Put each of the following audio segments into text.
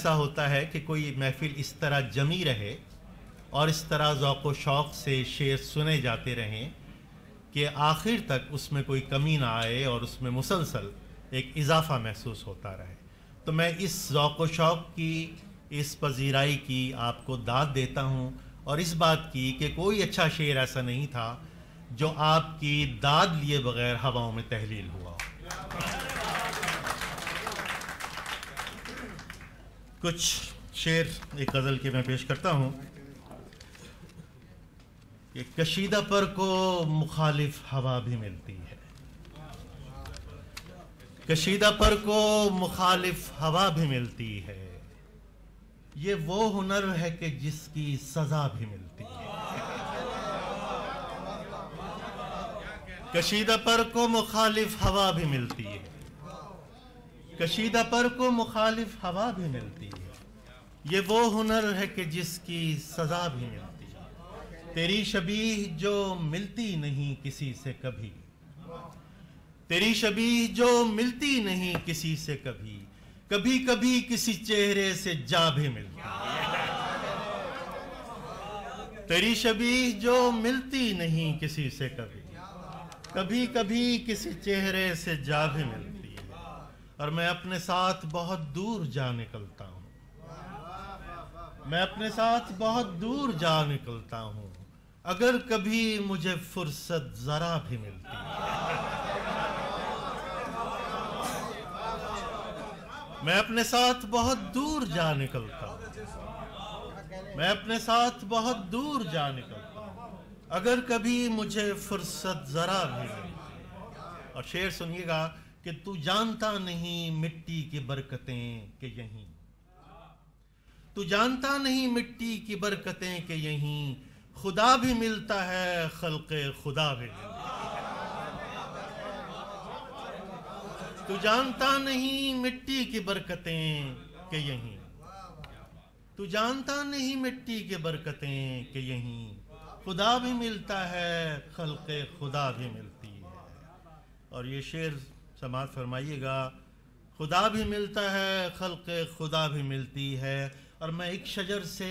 ایسا ہوتا ہے کہ کوئی محفل اس طرح جمی رہے اور اس طرح ذوق و شوق سے شعر سنے جاتے رہیں کہ آخر تک اس میں کوئی کمی نہ آئے اور اس میں مسلسل ایک اضافہ محسوس ہوتا رہے. تو میں اس ذوق و شوق کی، اس پذیرائی کی آپ کو داد دیتا ہوں، اور اس بات کی کہ کوئی اچھا شعر ایسا نہیں تھا جو آپ کی داد لیے بغیر ہواؤں میں تحلیل ہوا. کچھ شعر ایک غزل کے میں پیش کرتا ہوں کہ کشیدہ پر کو مخالف ہوا بھی ملتی ہے، کشیدہ پر کو مخالف ہوا بھی ملتی ہے، یہ وہ ہنر ہے کہ جس کی سزا بھی ملتی ہے. کشیدہ پر کو مخالف ہوا بھی ملتی ہے، کشیدہ پر کو مخالف ہوا بھی ملتی ہے، یہ وہ ہنر ہے کہ جس کی سزا بھی ملتی ہے. تیری شبیہ جو ملتی نہیں کسی سے کبھی، تیری شبیہ جو ملتی نہیں کسی سے کبھی، کبھی کبھی کسی چہرے سے جا بھی ملتی ہے. تیری شبیہ جو ملتی نہیں کسی سے کبھی، کبھی کبھی کسی چہرے سے جا بھی ملتی ہے. اور میں اپنے ساتھ بہت دور جا نکلتا ہوں، میں اپنے ساتھ بہت دور جا نکلتا ہوں، اگر کبھی مجھے فرصت ذرا بھی ملتی ہے. میں اپنے ساتھ بہت دور جا نکلتا ہوں، میں اپنے ساتھ بہت دور جا نکلتا ہوں، اگر کبھی مجھے فرصت ذرا بھی ملتی ہے. اور شعر سنیے گا کہ تو جانتا نہیں مٹی کی برکتیں کہ یہیں، تو جانتا نہیں مٹی کی برکتیں کہ یہیں خدا بھی ملتا ہے، خلق خدا بھی ملتا ہے. تو جانتا نہیں مٹی کی برکتیں کہ یہیں، تو جانتا نہیں مٹی کی برکتیں کہ یہیں خدا بھی ملتا ہے، خلق خدا بھی ملتی ہے. اور یہ شعر سماعت فرمائیے گا. خدا بھی ملتا ہے، خلق خدا بھی ملتی ہے، اور میں ایک شجر سے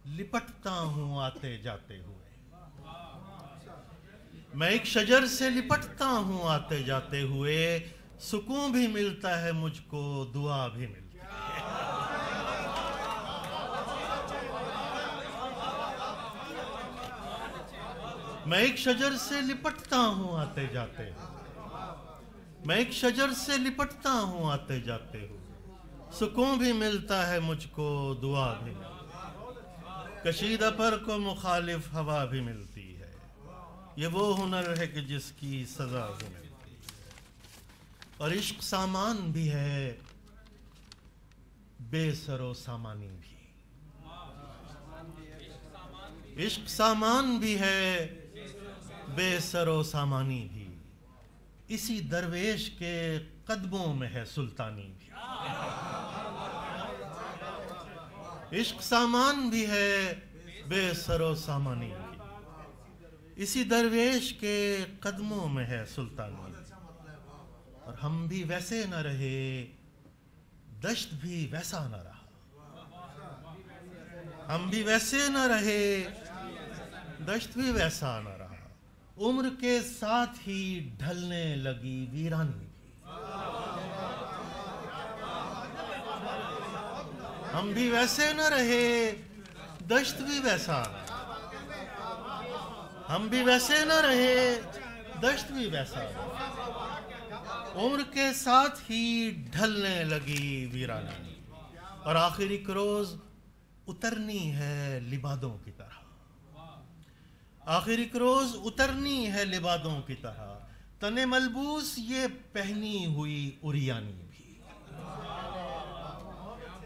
لپٹتا ہوں آتے جاتے ہوئے، میں ایک شجر سے لپٹتا ہوں آتے جاتے ہوئے، سکون بھی ملتا ہے مجھ کو، دعا بھی ملتی ہے. میں ایک شجر سے لپٹتا ہوں آتے جاتے ہوئے، میں ایک شجر سے لپٹتا ہوں آتے جاتے ہوئے، سکون بھی ملتا ہے مجھ کو، دعا بھی ملتی ہے. کشیدہ پر کو مخالف ہوا بھی ملتی ہے، یہ وہ ہنر ہے کہ جس کی سزا بھی ملتی ہے. اور عشق سامان بھی ہے، بے سر و سامانی بھی، عشق سامان بھی ہے، بے سر و سامانی بھی، اسی درویش کے قدموں میں ہے سلطانی بھی. عشق سامان بھی ہے، بے سر و سامانی بھی، اسی درویش کے قدموں میں ہے سلطانی. اور ہم بھی ویسے نہ رہے، دشت بھی ویسا نہ رہا، ہم بھی ویسے نہ رہے، دشت بھی ویسا نہ رہا، عمر کے ساتھ ہی ڈھلنے لگی ویرانی بھی. ہم بھی ویسے نہ رہے، دشت بھی ویسا نہ رہا، ہم بھی ویسے نہ رہے، دشت بھی ویسا نہ رہا، عمر کے ساتھ ہی ڈھلنے لگی ویرانی. اور آخر ایک روز اترنی ہے لبادوں کی طرح، آخر ایک روز اترنی ہے لبادوں کی طرح، تن ملبوس یہ پہنی ہوئی اریانی بھی.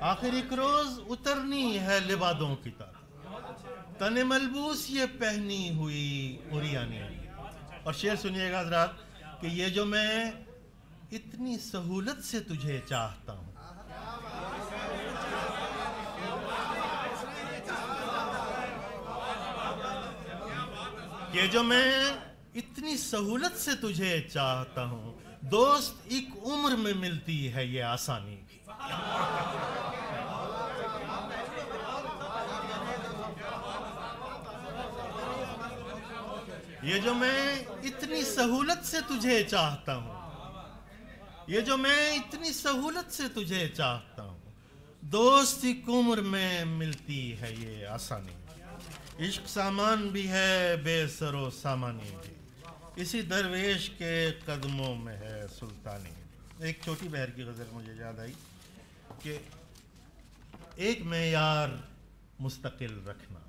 آخر ایک روز اترنی ہے لبادوں کی طرح، تن ملبوس یہ پہنی ہوئی اریانی بھی. اور شعر سنیے گا حضرات کہ یہ جو میں اتنی سہولت سے تجھے چاہتا ہوں، یہ جو میں اتنی سہولت سے تجھے چاہتا ہوں، دوست ایک عمر میں ملتی ہے یہ آسانی بھی. یہ جو میں اتنی سہولت سے تجھے چاہتا ہوں، یہ جو میں اتنی سہولت سے تجھے چاہتا ہوں، دوست ایک عمر میں ملتی ہے یہ آسانی، عشق سامان بھی ہے بے سر و سامانی بھی، اسی درویش کے قدموں میں ہے سلطانی۔ ایک چھوٹی بہر کی غزل مجھے یاد آئی کہ ایک معیار مستقل رکھنا،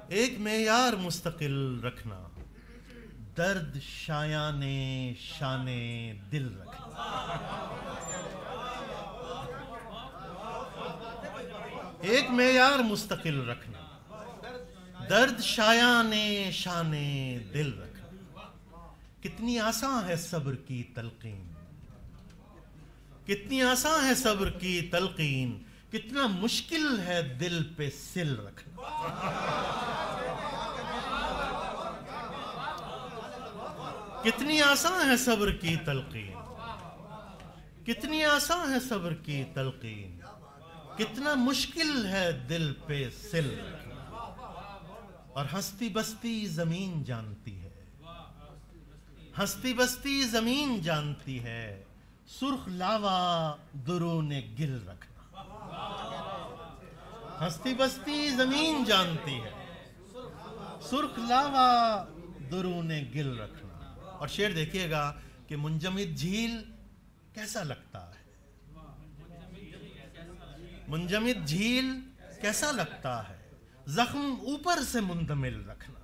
ایک معیار مستقل رکھنا، درد شایان شان دل رکھنا، ایک معیار مستقل رکھنا، درد شایان شان دل رکھنا۔ کتنی آسان ہے صبر کی تلقین، کتنی آسان ہے صبر کی تلقین، کتنا مشکل ہے دل پہ سل رکھنا۔ کتنی آسان ہے صبر کی تلقین، کتنی آسان ہے صبر کی تلقین، کتنا مشکل ہے دل پہ سل رکھنا۔ اور ہستی بستی زمین جانتی ہے، ہستی بستی زمین جانتی ہے، سرخ لاوا درون گل رکھنا۔ ہستی بستی زمین جانتی ہے، سرخ لاوا درون گل رکھنا۔ اور شعر دیکھیے گا کہ منجمد جھیل کیسا لگتا ہے، منجمد جھیل کیسا لگتا ہے، زخم اوپر سے مندمل رکھنا۔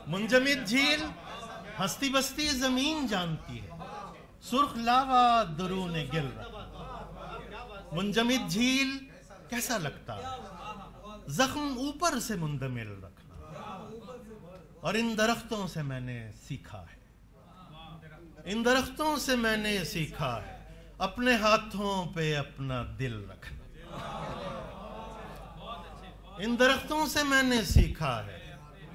منجمد جھیل ہستی بستی زمین جانتی ہے، سرخ لاوا درون گل رکھنا۔ منجمد جھیل کیسا لگتا ہے، زخم اوپر سے مندمل رکھنا۔ اور ان درختوں سے میں نے سیکھا ہے، ان درختوں سے میں نے سیکھا ہے، اپنے ہاتھوں پہ اپنا دل رکھنا۔ ان درختوں سے میں نے سیکھا ہے،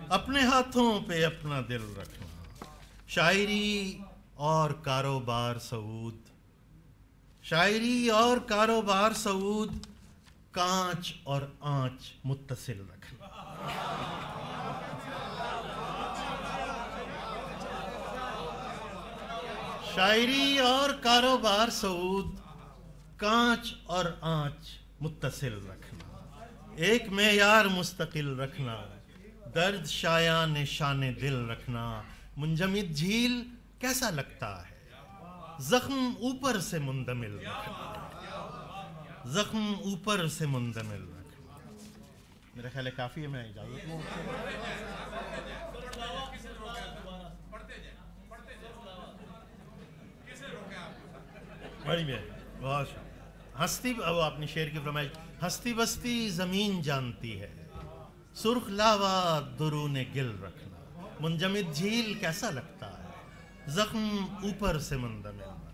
اپنے ہاتھوں پہ اپنا دل رکھنا۔ شاعری اور کاروبار سعود، شاعری اور کاروبار سعود، کانچ اور آنچ متصل رکھنا۔ شاعری اور کاروبار سعود، کانچ اور آنچ متصل رکھنا، ایک معیار مستقل رکھنا، درد شایان شان دل رکھنا۔ منجمد جھیل کیسا لگتا ہے، زخم اوپر سے مندمل رکھنا، زخم اوپر سے مندمل رکھنا۔ میرا خیال ہے کافی ہے، میں اجازت لوں۔ بڑی بہت شکریہ۔ ہستی وہ اپنی شعر کی فرمائش، ہستی بستی زمین جانتی ہے، سرخ لاوا درون گل رکھنا۔ منجمد جھیل کیسا لگتا ہے، زخم اوپر سے مندمل